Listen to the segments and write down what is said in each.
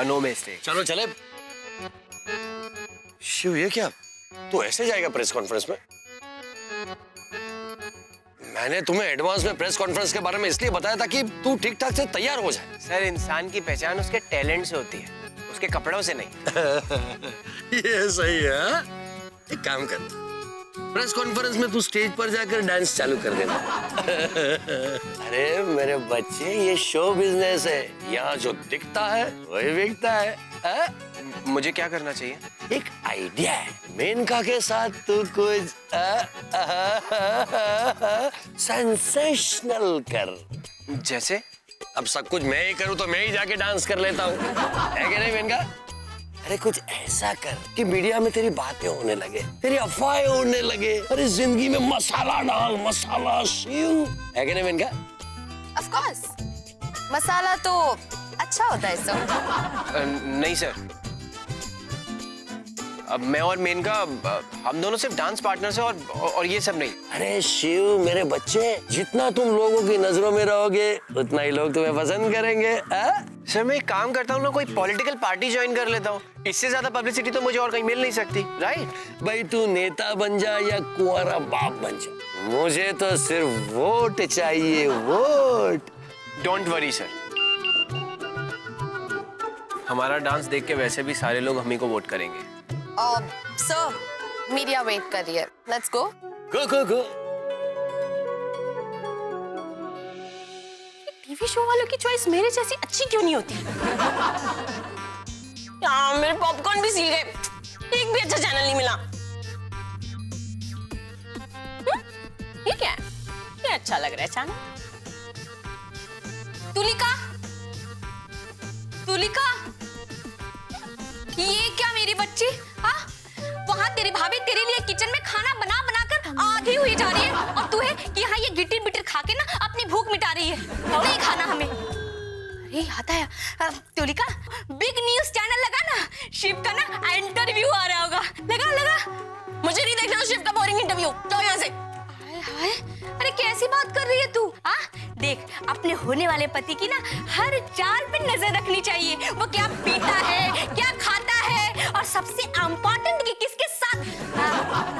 No mistake. चलो चले। शिव ये क्या, तू ऐसे जाएगा प्रेस कॉन्फ्रेंस में? मैंने तुम्हें एडवांस में प्रेस कॉन्फ्रेंस के बारे में इसलिए बताया था कि तू ठीक ठाक से तैयार हो जाए। सर, इंसान की पहचान उसके टैलेंट से होती है, उसके कपड़ों से नहीं। ये सही है। एक काम कर, प्रेस कॉन्फ्रेंस में तू स्टेज पर जाकर डांस चालू कर देना। अरे मेरे बच्चे, ये शो बिजनेस है, यहाँ जो दिखता है वही बिकता है। मुझे क्या करना चाहिए? एक आइडिया है, मेनका के साथ तू कुछ सेंसेशनल कर। जैसे? अब सब कुछ मैं ही करूँ तो मैं ही जाके डांस कर लेता हूँ, है कि नहीं मेनका? अरे कुछ ऐसा कर कि मीडिया में तेरी बातें होने लगे, तेरी अफवाहें उड़ने लगे। अरे जिंदगी में मसाला डाल, मसाला शिव, है कि नहीं मेनका? Of course, मसाला तो अच्छा होता है सब। नहीं सर, अब मैं और मेनका हम दोनों सिर्फ डांस पार्टनर्स हैं और ये सब नहीं। अरे शिव मेरे बच्चे, जितना तुम लोगों की नजरों में रहोगे उतना ही लोग तुम्हें पसंद करेंगे। सर मैं एक काम करता हूँ ना, कोई पॉलिटिकल पार्टी ज्वाइन कर लेता हूँ, इससे ज्यादा पब्लिसिटी तो मुझे और कहीं मिल नहीं सकती, राइट? भाई तू नेता बन जा या कुंवारा बाप बन जा, मुझे तो सिर्फ वोट चाहिए, वोट। डोंट वरी सर, हमारा डांस देख के वैसे भी सारे लोग हम ही को वोट करेंगे। सर, मीडिया वेट कर रही है, let's go. Go. TV show वालों की चॉइस मेरे जैसी अच्छी क्यों नहीं होती? यार मेरे पॉपकॉर्न भी सील गए, एक भी अच्छा चैनल नहीं मिला। ये क्या है? ये अच्छा लग रहा है चैनल। तुलिका, ये क्या मेरी बच्ची? हाँ, वहाँ तेरी भाभी तेरे लिए किचन में खाना बना कर आधी हुई जा रही है और तू है कि यहाँ ये गिटिर बिटिर खा के ना अपनी भूख मिटा रही है। नहीं खाना हमें। अरे याद आया, तुलिका बिग न्यूज चैनल लगा ना, शिव का ना इंटरव्यू आ रहा होगा, लगा। मुझे नहीं देखना शिव का बोरिंग इंटरव्यू, जाओ यहाँ से। हाय, अरे कैसी बात कर रही है तू? देख, अपने होने वाले पति की ना हर चाल पे नजर रखनी चाहिए, वो क्या पीता है, क्या खाता है, और सबसे इम्पोर्टेंट कि किसके साथ,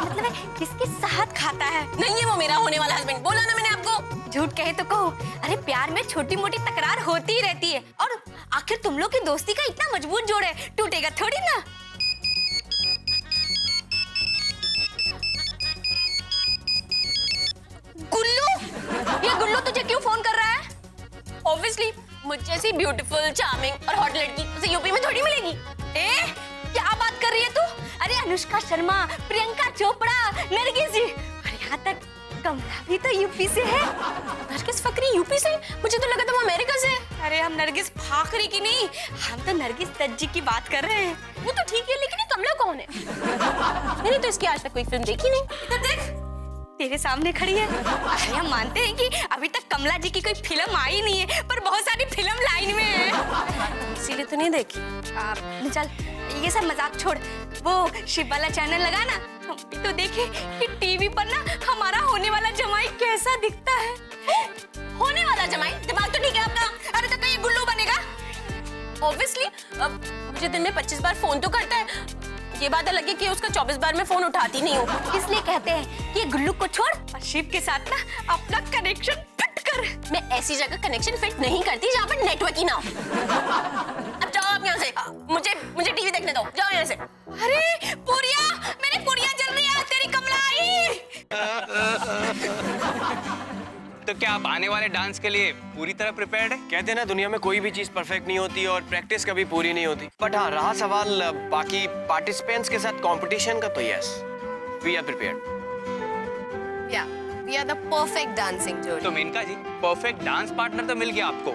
मतलब है किसके साथ खाता है। नहीं है वो मेरा होने वाला हस्बैंड, बोला ना मैंने आपको। झूठ कहे तो कहो, अरे प्यार में छोटी मोटी तकरार होती ही रहती है, और आखिर तुम लोग की दोस्ती का इतना मजबूत जोड़ है, टूटेगा थोड़ी ना। ये गुल्लू तुझे क्यों फोन कर रहा है? Obviously, मुझ जैसी ब्यूटीफुल, चार्मिंग और हॉट लड़की उसे यूपी में थोड़ी मिलेगी। क्या बात कर रही है तू? अरे अनुष्का शर्मा, प्रियंका चोपड़ा, नरगिस जी, और यहाँ तक कमला भी तो यूपी से है। नरगिस फकरी यूपी से? मुझे तो लगा था वो अमेरिका से। अरे हम नरगिस फाखरी की नहीं, हम तो नरगिस दज्जी की बात कर रहे हैं। वो तो ठीक है, लेकिन ये कमला कौन है? मैंने तो इसकी आज तक कोई फिल्म देखी नहीं। इधर देख, तेरे सामने खड़ी है। अरे हम मानते हैं कि अभी तक कमला जी की कोई फिल्म आई नहीं है, पर बहुत सारी फिल्म लाइन में है, इसीलिए तो नहीं देखी। चल ये सब मजाक छोड़, वो शिव वाला चैनल लगा ना, हम भी तो देखे कि टीवी पर ना हमारा होने वाला जमाई कैसा दिखता है। होने वाला जमाई? दिमाग तो ठीक है अपना? अरे तो ये गुल्लू बनेगा? ऑब्वियसली मुझे दिन में 25 बार फोन तो करता है, ये बात अलग है कि उसका 24 बार मैं फोन उठाती नहीं हूँ, इसलिए कहते हैं कि गुल्लू को छोड़ और शिव के साथ ना अपना कनेक्शन फिट कर। मैं ऐसी जगह कनेक्शन फिट नहीं करती जहाँ पर नेटवर्क ही ना हो। अब जाओ आप यहाँ से, मुझे टीवी देखने दो, जाओ यहाँ से। अरे पुरिया, मेरी पुरिया जल रही है, तेरी कमला आई। तो क्या आप आने वाले डांस के लिए पूरी तरह प्रिपेयर्ड है? कहते हैं ना, दुनिया में कोई भी चीज परफेक्ट नहीं होती और प्रैक्टिस कभी पूरी नहीं होती। बट हाँ, रहा सवाल बाकी पार्टिसिपेंट्स के साथ कंपटीशन का, तो यस, वी आर प्रिपेयर्ड। या we are the perfect dancing जोड़ी। तो Menka ji, perfect dance partner तो मिल गया आपको,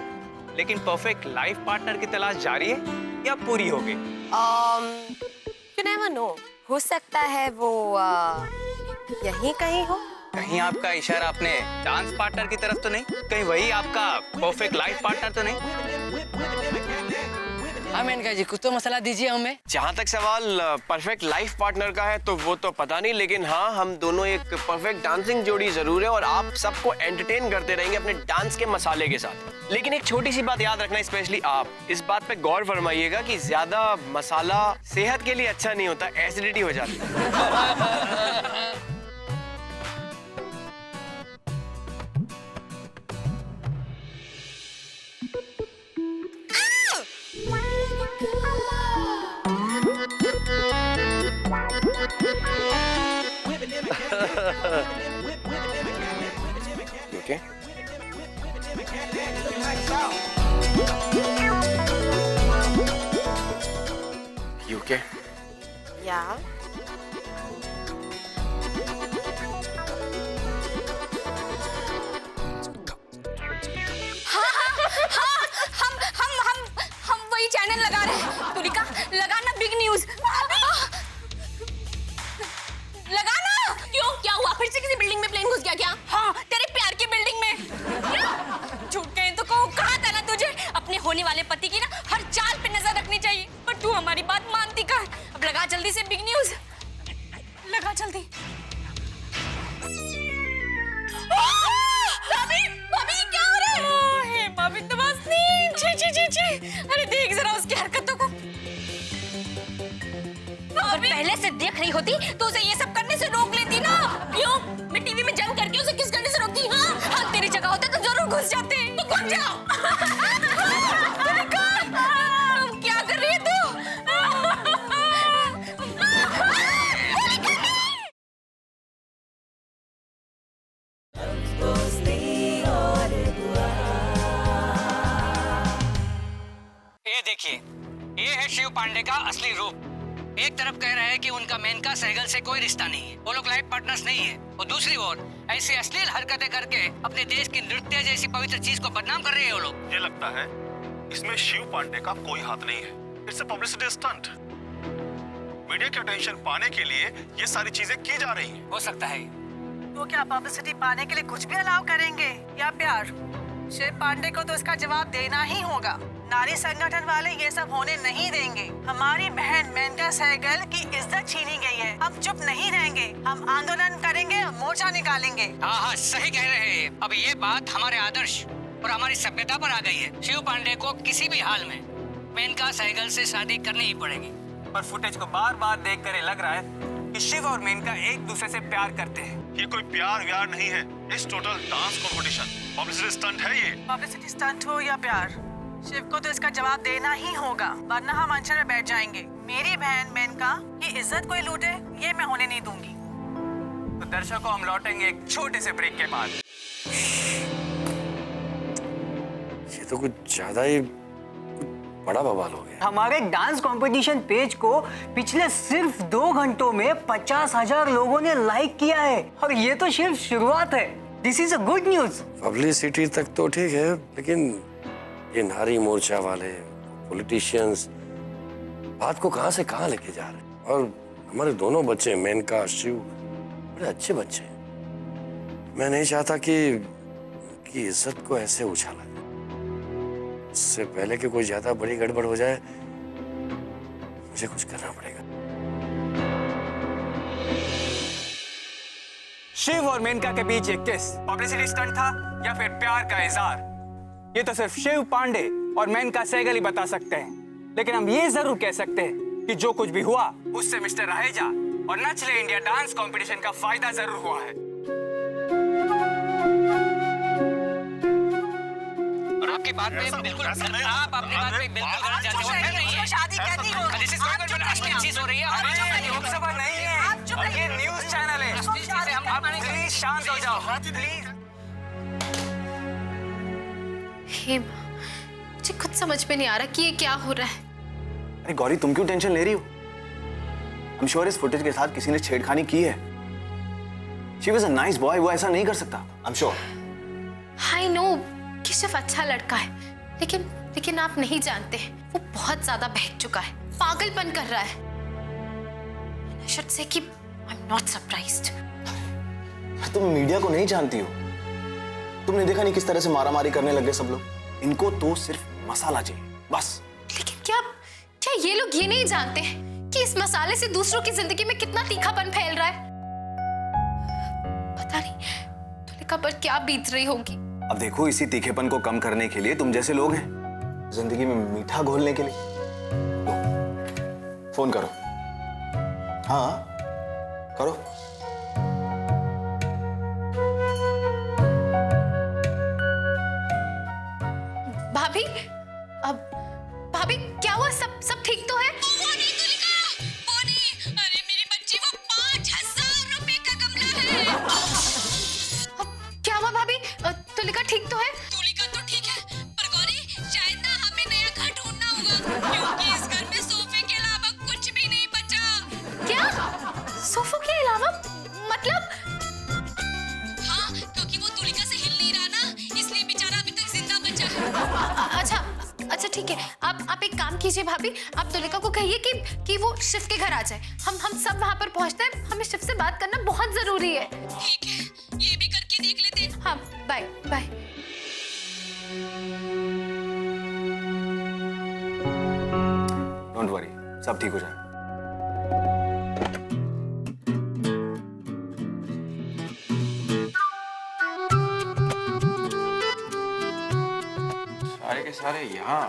लेकिन परफेक्ट लाइफ पार्टनर की तलाश जारी है या पूरी हो गई? यू नेवर नो, हो सकता है वो यहीं कहीं हो। कहीं आपका इशारा अपने डांस पार्टनर की तरफ तो नहीं? कहीं वही आपका परफेक्ट लाइफ पार्टनर तो नहीं? हाँ मेनका जी, कुछ तो मसला दीजिए हमें। जहाँ तक सवाल परफेक्ट लाइफ पार्टनर का है तो वो तो पता नहीं, लेकिन हाँ हम दोनों एक परफेक्ट डांसिंग जोड़ी जरूर है और आप सबको एंटरटेन करते रहेंगे अपने डांस के मसाले के साथ। लेकिन एक छोटी सी बात याद रखना, स्पेशली आप इस बात पे गौर फरमाइएगा कि ज्यादा मसाला सेहत के लिए अच्छा नहीं होता, एसिडिटी हो जाती है। Okay. You okay? Yeah. हम वही चैनल लगा रहे हैं। तुलिका, लगाना बिग न्यूज। लगाना। क्यों, क्या हुआ? फिर से किसी बिल्डिंग में प्लेन घुस गया क्या? हाँ, तेरे प्यार की बिल्डिंग में। झूठ कहीं तो कहा था ना तुझे, अपने होने वाले पति की ना हर चाल पे नजर रखनी चाहिए, पर तू हमारी बात मानती कहाँ? अब लगा जल्दी से बिग न्यूज, लगा जल्दी। भाभी, भाभी क्या हो रहा है? हे भाभी तो बस नहीं। अरे देख जरा उसकी हरकतों को। अगर पहले से देख रही होती तो उसे ये सब करने से रोक लेती ना। क्यों? मैं टीवी में जंग करके उसे किस करने से रोकती? हाँ, तेरी जगह होता तो जरूर घुस जाते। तो घुस जाओ। क्या कर रही है तू? ये देखिए, ये है शिव पांडे का असली रूप। एक तरफ कह रहा है कि उनका मेनका सहगल से कोई रिश्ता नहीं है, वो लोग लाइफ पार्टनर्स नहीं है, और दूसरी ओर ऐसी अश्लील हरकतें करके अपने देश की नृत्य जैसी पवित्र चीज को बदनाम कर रहे हैं वो लोग। ये लगता है इसमें शिव पांडे का कोई हाथ नहीं है। It's a publicity stunt. Media की अटेंशन पाने के लिए ये सारी चीजें की जा रही हैं। हो सकता है। तो क्या पब्लिसिटी पाने के लिए कुछ भी अलाउ करेंगे या प्यार? शिव पांडे को तो इसका जवाब देना ही होगा। नारी संगठन वाले ये सब होने नहीं देंगे। हमारी बहन मेनका सहगल की इज्जत छीनी गई है। हम चुप नहीं रहेंगे, हम आंदोलन करेंगे, मोर्चा निकालेंगे। हाँ, सही कह रहे हैं। अब ये बात हमारे आदर्श और हमारी सभ्यता पर आ गई है। शिव पांडे को किसी भी हाल में मेनका सहगल से शादी करनी ही पड़ेगी। पर फुटेज को बार बार देख कर लग रहा है कि शिव और मेनका एक दूसरे से प्यार करते हैं। ये कोई प्यार व्यार नहीं है, इस total dance competition publicity stunt है ये। पब्लिसिटी स्टंट हो या प्यार, शिव को तो इसका जवाब देना ही होगा, वरना हम अनशन में बैठ जाएंगे। मेरी बहन मेनका की इज्जत कोई लूटे, ये मैं होने नहीं दूंगी। तो दर्शकों, हम लौटेंगे एक छोटे से ब्रेक के बाद। ये तो कुछ ज्यादा ही बड़ा बवाल हो गया। हमारे डांस कंपटीशन पेज को पिछले सिर्फ 2 घंटों में 50,000 लोगों ने लाइक किया है, और ये तो सिर्फ शुरुआत है। This is a good news. Publicity तक तो ठीक है, लेकिन ये नारी मोर्चा वाले पॉलिटिशियंस बात को कहां से कहां लेके जा रहे हैं। और हमारे दोनों बच्चे मेनका, शिव बड़े अच्छे बच्चे हैं। मैं नहीं चाहता कि इज्जत को ऐसे उछाला। इससे पहले कि कोई ज्यादा बड़ी गड़बड़ हो जाए, मुझे कुछ करना पड़ेगा। शिव और मेनका के बीच एक किस पब्लिसिटी स्टंट था या फिर प्यार का इजहार, ये तो सिर्फ शिव पांडे और मेनका सहगल ही बता सकते हैं। लेकिन हम ये जरूर कह सकते हैं कि जो कुछ भी हुआ उससे मिस्टर रहेजा और नचले इंडिया डांस कंपटीशन का फायदा जरूर हुआ है। और आपकी बात पे बिल्कुल, आप अपनी बात पे बिल्कुल गलत जाते हो। मैं नहीं है। शादी करनी हो। This is going to be national चीज हो रही है। अरे लोकसभा नहीं है, ये न्यूज चैनल है। आप प्लीज शांत हो जाओ, प्लीज। हे माँ, मुझे खुद समझ में नहीं आ रहा कि ये क्या हो रहा है। अरे गौरी, तुम क्यों टेंशन ले रही हो? I'm sure इस फुटेज के साथ किसी ने छेड़खानी की है। She was a nice boy, वो ऐसा नहीं कर सकता। I'm sure। I know कि शिव अच्छा लड़का है, लेकिन आप नहीं जानते, वो बहुत ज्यादा बहक चुका है, पागलपन कर रहा है। I should say कि I'm not surprised। तुम मीडिया को नहीं जानती हो। तुमने देखा नहीं किस तरह से मारामारी करने लगे सब लोग। इनको तो सिर्फ मसाला चाहिए, बस। लेकिन क्या ये लोग ये नहीं जानते कि इस मसाले से दूसरों की जिंदगी में कितना तीखापन फैल रहा है। पता नहीं तुलिका पर क्या बीत रही होगी। अब देखो, इसी तीखेपन को कम करने के लिए तुम जैसे लोग हैं, जिंदगी में मीठा घोलने के लिए। लो, फोन करो। हाँ करो। भाभी, अब भाभी क्या हुआ? सब ठीक तो है? अरे मेरी बच्ची, वो 5,000 रुपए का गमला है। क्या हुआ भाभी? तुलिका ठीक तो है? तुलिका तो ठीक है, पर गौरी शायद ना हमें नया घर ढूंढना होगा, क्योंकि इस घर में सोफे के अलावा कुछ भी नहीं बचा। क्या? सोफों के अलावा? मतलब? हाँ, क्योंकि वो तुलिका से हिल नहीं रहा ना, इसलिए बेचारा अभी तक जिंदा बचा है। अच्छा ठीक है, आप एक काम कीजिए भाभी, आप तुलिका को कहिए कि वो शिव के घर आ जाए। हम सब वहाँ पर पहुँचते हैं, हमें शिव से बात करना बहुत जरूरी है। ठीक है, ये भी करके देख लेते हैं। हाँ, बाय बाय। डोंट वरी, सब ठीक हो जाएगा। सारे के सारे यहाँ।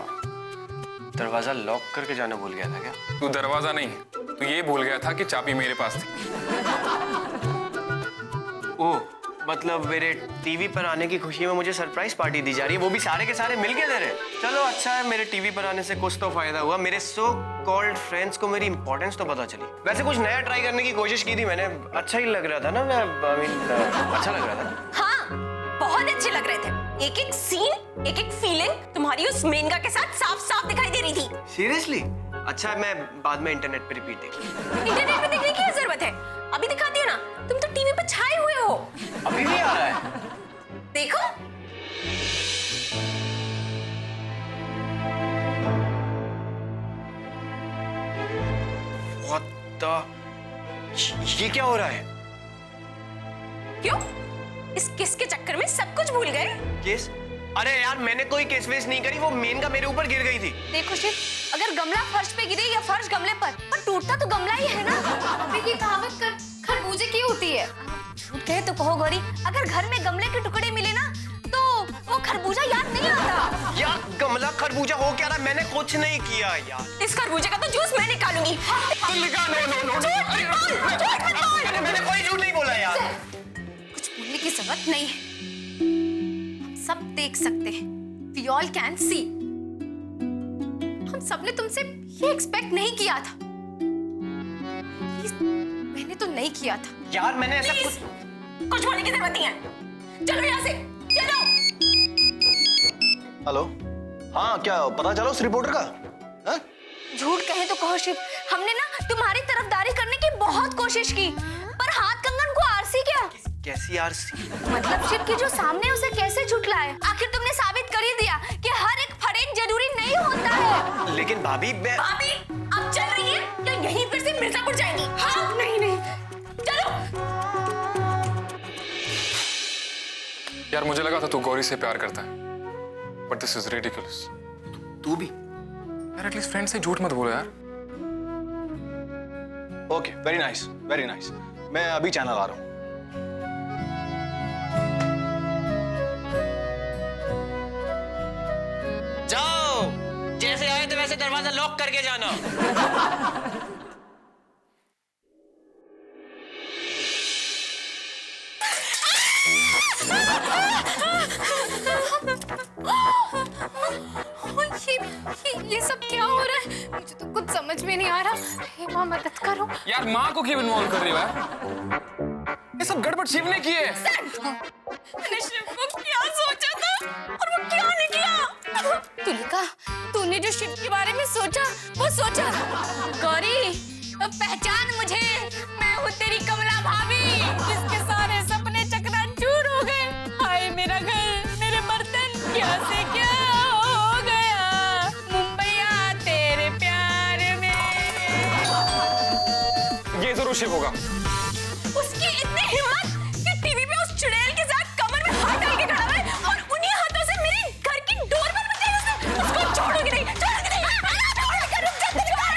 दरवाजा लॉक करके जाना भूल गया था क्या? तू दरवाजा नहीं, तू ये भूल गया था कि चाबी मेरे पास थी। ओह, मतलब मेरे टीवी पर आने की खुशी में मुझे सरप्राइज पार्टी दी जा रही है, वो भी सारे के सारे मिलके दे रहे। चलो अच्छा है, मेरे टीवी पर आने से कुछ तो फायदा हुआ। मेरे सो कॉल्ड फ्रेंड्स को मेरी इंपॉर्टेंस तो पता चली। वैसे कुछ नया ट्राई करने की कोशिश की थी मैंने, अच्छा ही लग रहा था ना। अच्छा लग रहा था। हाँ, बहुत अच्छे लग रहे थे। एक एक सीन, एक एक फीलिंग तुम्हारी उस मेनका के साथ साफ साफ दिखाई दे रही थी। सीरियसली? अच्छा, मैं बाद में इंटरनेट पे रिपीट देख लूंगा। इंटरनेट पे देखने की क्या जरूरत है? अभी दिखाती हो ना, तुम तो टीवी पर छाए हुए हो। अभी भी आ रहा है? देखो। What the? ये क्या हो रहा है? क्यों? इस किस के चक्कर में सब कुछ भूल गए? केस? अरे यार, मैंने कोई केस वेस नहीं करी, वो मेनका मेरे ऊपर गिर गई थी। देखो शिव, अगर गमला फर्श पे गिरे या फर्श गमले पर टूटता तो गमला ही है ना। अभी की कहावत खरबूजे की होती है। झूठ कहे तो कहो गौरी, अगर घर में गमले के टुकड़े मिले ना तो वो खरबूजा याद नहीं आता। यार गमला खरबूजा हो क्या रहा? मैंने कुछ नहीं किया यार। इस खरबूजे का तो जूस मैं निकालूंगी। मैंने कोई झूठ नहीं बोला यार। कुछ बोलने की जरूरत नहीं है, हम सब देख सकते हैं। We all can see। हम सबने तुमसे ये एक्सपेक्ट नहीं किया था। मैंने तो नहीं किया था यार। मैंने ऐसा कुछ बोलने की जरूरत नहीं है। चलो यहाँ से, चलो। हेलो, हाँ क्या पता चला उस रिपोर्टर का? हा? झूठ कहे तो कहो शिव, हमने ना तुम्हारी तरफदारी करने की बहुत कोशिश की, पर हाथ कंगन को आरसी क्या? कैसी आरसी? मतलब शिव की जो सामने उसे कैसे झुठलाए? आखिर तुमने साबित कर ही दिया कि हर एक फरेब जरूरी नहीं होता है। लेकिन भाभी, भाभी अब चल रही है या यहीं फिर से मिर्जापुर जाएगी? हाँ, नहीं चलो। यार मुझे लगा था तू गौरी से प्यार करता है, बट दिस इज रिडिकुलस। तू भी यार एटलीस्ट फ्रेंड से झूठ मत बोलो यार। Okay, very nice, very nice. मैं अभी चैनल आ रहा हूँ। जाओ, जैसे आए थे वैसे दरवाजा लॉक करके जाना। ये सब क्या हो रहा है? मुझे तो कुछ समझ में नहीं आ रहा। हे माँ, मदद करो। यार माँ को क्यों इन्वॉल्व कर रही हो यार? ये सब गड़बड़ शिव ने की है। मैंने शिव को क्या सोचा था और वो क्या निकला? तुलिका, तूने जो शिव के बारे में सोचा वो सोचा। गौरी, पहचान मुझे, मैं हूँ तेरी कमला भाभी, जिसके सारे सपने चकनाचूर हो गए। हाय मेरा घर, मेरे बर्तन, क्या से क्या हो गया। मुंबईया तेरे प्यार में। ये जरूर शिव होगा। उसकी इतनी हिम्मत कि टीवी पे उस चुड़ैल के साथ कमर में हाथ डाल के खड़ा है और उन्हीं हाथों से मेरे घर की डोर बंद कर दी उसने। उसको छोड़ोगे नहीं, छोड़ोगे नहीं। रुक जा,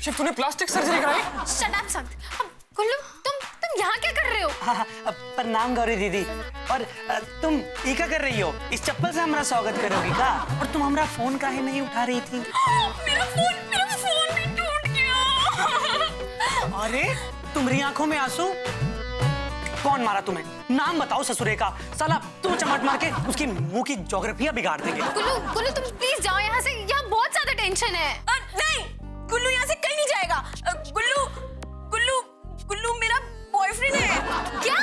शिव तूने प्लास्टिक सर्जरी कराई? शट अप संत। अब गुल्लू तुम यहाँ क्या कर रहे हो? प्रणाम गौरी दीदी। और तुम ये क्या कर रही हो? इस चप्पल से हमारा स्वागत करोगी का? और तुम हमारा फोन काहे नहीं उठा रही थी? मेरा फोन भी टूट गया। अरे तुम्हारी आंखों में आंसू? कौन मारा तुम्हें? नाम बताओ ससुरे का। साला तुम चमट मार के उसकी मुंह की ज्योग्राफिया बिगाड़ देंगे। गुल्लू तुम प्लीज जाओ यहाँ से, यहाँ बहुत ज्यादा टेंशन है। नहीं, गुल्लू यहाँ से कहीं नहीं जाएगा। गुल्लू मेरा बॉयफ्रेंड है। क्या?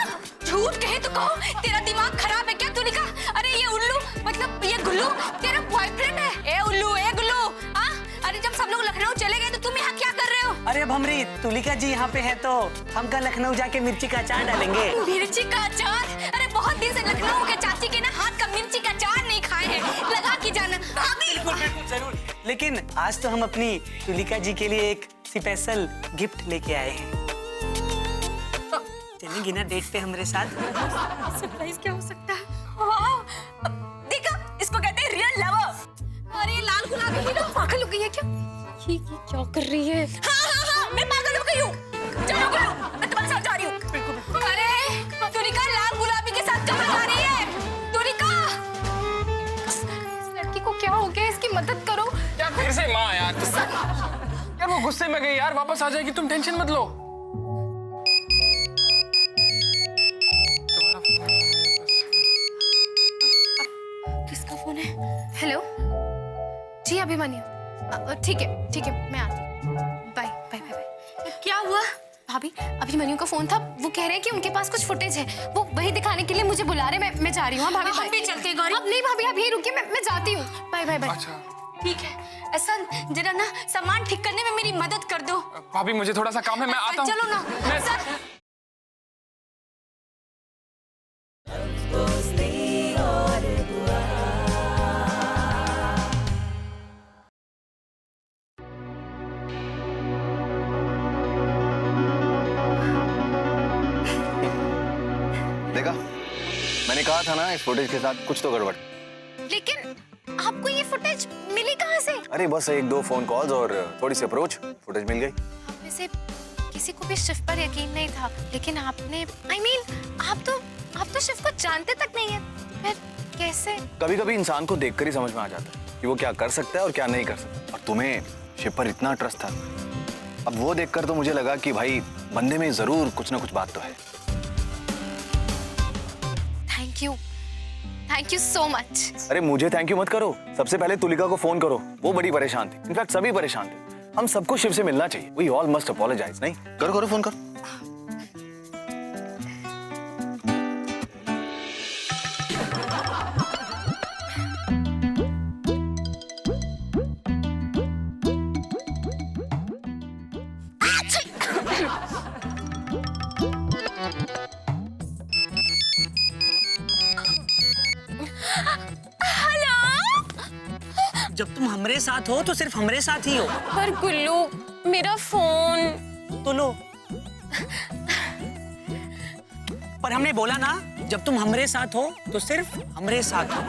झूठ कहे तो कहो, तेरा दिमाग खराब है क्या तुलिका? अरे ये उल्लू मतलब ये गुल्लू तेरा बॉयफ्रेंड है? ए गुल्लू हाँ? अरे जब सब लोग लखनऊ चले गए तो तुम यहाँ क्या कर रहे हो? अरे अब हमारी तुलिका जी यहाँ पे है तो हम कल लखनऊ जाके मिर्ची का अचार डालेंगे। मिर्ची का अचार? अरे बहुत दिन से लखनऊ के चाची के ना हाथ का मिर्ची का अचार नहीं खाए हैं, लगा के जाना। बिल्कुल जरूर। लेकिन आज तो हम अपनी तुलिका जी के लिए एक स्पेशल गिफ्ट लेके आए हैं। चलेंगी ना डेट पे हमारे साथ? सरप्राइज क्या हो सकता है? देखा, इसको कहते हैं रियल लवर। अरे लाल गुलाबी हीरो पागल हो गई है क्या? ये क्या कर रही है? हाँ, मैं पागल हो गई हूँ। चलो गुल्लू, मैं तुम्हारे साथ जा रही हूँ। अरे तुलिका लाल गुलाबी के साथ कहाँ जा रही है? तुलिका, इस लड़की को क्या हो गया? इसकी मदद करो। यार फिर से माँ यार वो गुस्से में गई यार, वापस आ जाएगी, तुम टेंशन मत लो। किसका फोन है? हेलो जी अभिमन्यु, ठीक है मैं आती हूँ। Bye bye bye bye. क्या हुआ? भाभी अभिमन्यु का फोन था, वो कह रहे हैं कि उनके पास कुछ फुटेज है, वो वही दिखाने के लिए मुझे बुला रहे। मैं जा रही हूँ। भाभी हम भी चलते हैं गौरी। अब नहीं भाभी, आप यही रुकिए, मैं जाती हूँ। Bye bye bye. अच्छा ठीक है, ऐसा जरा ना सामान ठीक करने में मेरी मदद कर दो। भाभी मुझे थोड़ा सा काम है, मैं आता हूँ। चलो ना देखा, मैंने कहा था ना इस फुटेज के साथ कुछ तो गड़बड़। लेकिन आपको ये फुटेज मिली कहाँ से? अरे बस एक दो फोन कॉल्स और थोड़ी सी अप्रोच, फुटेज मिल गई। आप में से किसी को भी शिव पर यकीन नहीं था, लेकिन आपने आप तो शिव को जानते तक नहीं है, फिर कैसे? कभी कभी इंसान को देखकर ही समझ में आ जाता है कि वो क्या कर सकता है और क्या नहीं कर सकता। और तुम्हें शिव पर इतना ट्रस्ट था, अब वो देखकर तो मुझे लगा कि भाई बंदे में जरूर कुछ ना कुछ बात तो है। Thank you so much. अरे मुझे थैंक यू मत करो, सबसे पहले तुलिका को फोन करो, वो बड़ी परेशान थी। इनफैक्ट सभी परेशान थे। हम सबको शिव से मिलना चाहिए। We all must apologise. नहीं करो फोन करो। जब तुम हमरे साथ हो तो सिर्फ हमरे साथ ही हो। पर गुल्लू मेरा फोन तो लो। पर हमने बोला ना, जब तुम हमरे साथ हो तो सिर्फ हमरे साथ हो।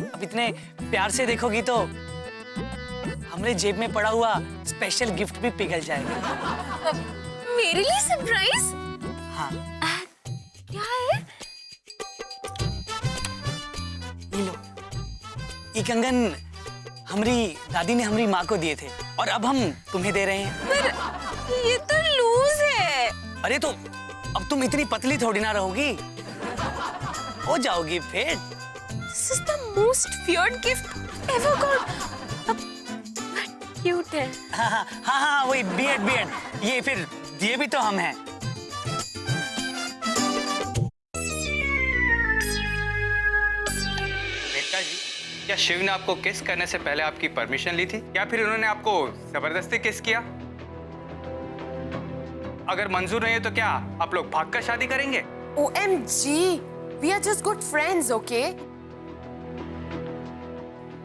अब इतने प्यार से देखोगी तो हमरे जेब में पड़ा हुआ स्पेशल गिफ्ट भी पिघल जाएगा। मेरे लिए सरप्राइज? हाँ। क्या है? ये लो, ये कंगन हमारी दादी ने हमारी माँ को दिए थे और अब हम तुम्हें दे रहे हैं। पर ये तो लूज है। अरे तो अब तुम इतनी पतली थोड़ी ना रहोगी, हो जाओगी फिर। This is the most weird gift ever got. Cute है। हाँ वही बियर्ड। ये फिर ये भी तो हम हैं। मेनका जी, क्या शिव ने आपको किस करने से पहले आपकी परमिशन ली थी या फिर उन्होंने आपको जबरदस्ती किस किया? अगर मंजूर नहीं है तो क्या आप लोग भागकर शादी करेंगे? OMG, we are just good friends, okay?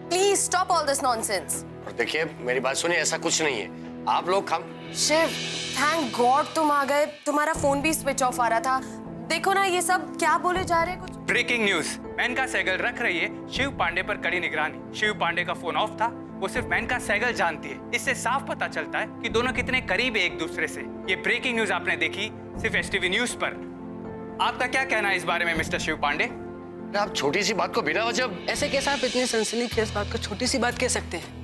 Please stop all this nonsense. और देखिए मेरी बात सुनिए, ऐसा कुछ नहीं है। आप लोग शिव, थैंक गॉड तुम आ गए। तुम्हारा फोन भी स्विच ऑफ आ रहा था। देखो ना ये सब क्या बोले जा रहे हैं कुछ। ब्रेकिंग न्यूज, मेनका सहगल रख रही है शिव पांडे पर कड़ी निगरानी। शिव पांडे का फोन ऑफ था, वो सिर्फ मेनका सहगल जानती है। इससे साफ पता चलता है कि दोनों कितने करीब है एक दूसरे से। ये ब्रेकिंग न्यूज आपने देखी सिर्फ एसटीवी न्यूज पर। आपका क्या कहना है इस बारे में मिस्टर शिव पांडे? आप छोटी सी बात को बिना वजह ऐसे कैसे आप इतनी सनसनीखेज बात को छोटी सी बात कह सकते हैं?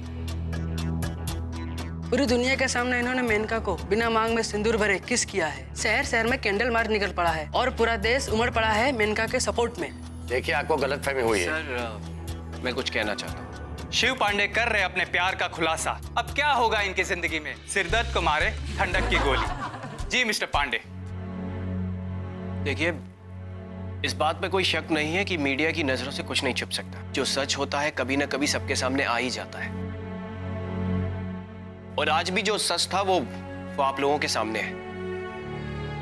पूरी दुनिया के सामने इन्होंने मेनका को बिना मांग में सिंदूर भरे किस किया है। शहर शहर में कैंडल मार्च निकल पड़ा है और पूरा देश उमड़ पड़ा है मेनका के सपोर्ट में। देखिए, आपको गलतफहमी हुई है। सर मैं कुछ कहना चाहता हूँ। शिव पांडे कर रहे अपने प्यार का खुलासा। अब क्या होगा इनकी जिंदगी में? सिरदर्द को मारे ठंडक की गोली। जी मिस्टर पांडे। देखिए, इस बात पे कोई शक नहीं है कि मीडिया की नजरों से कुछ नहीं छुप सकता। जो सच होता है कभी ना कभी सबके सामने आ ही जाता है। और आज भी जो सच था वो आप लोगों के सामने है।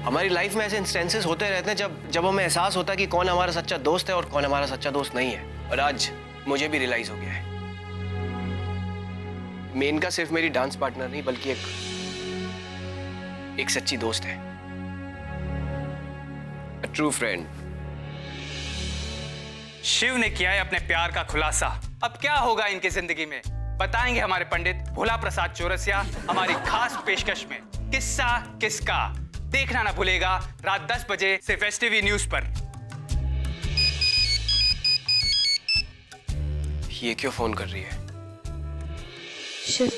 हमारी लाइफ में ऐसे इंस्टेंसेस होते रहते हैं जब हमें एहसास होता है कि कौन हमारा सच्चा दोस्त है और कौन हमारा सच्चा दोस्त नहीं है। और आज मुझे भी रियलाइज हो गया है, मेनका सिर्फ मेरी डांस पार्टनर नहीं बल्कि एक सच्ची दोस्त है, अ ट्रू फ्रेंड। शिव ने किया है अपने प्यार का खुलासा। अब क्या होगा इनकी जिंदगी में बताएंगे हमारे पंडित भोला प्रसाद चौरसिया हमारी खास पेशकश में किस्सा किसका। देखना ना भूलेगा रात 10 बजे सिर्फ एसटीवी न्यूज पर। ये क्यों फोन कर रही है? शिव,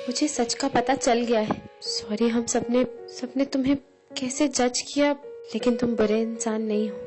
मुझे सच का पता चल गया है। सॉरी, हम सबने तुम्हें कैसे जज किया, लेकिन तुम बुरे इंसान नहीं हो।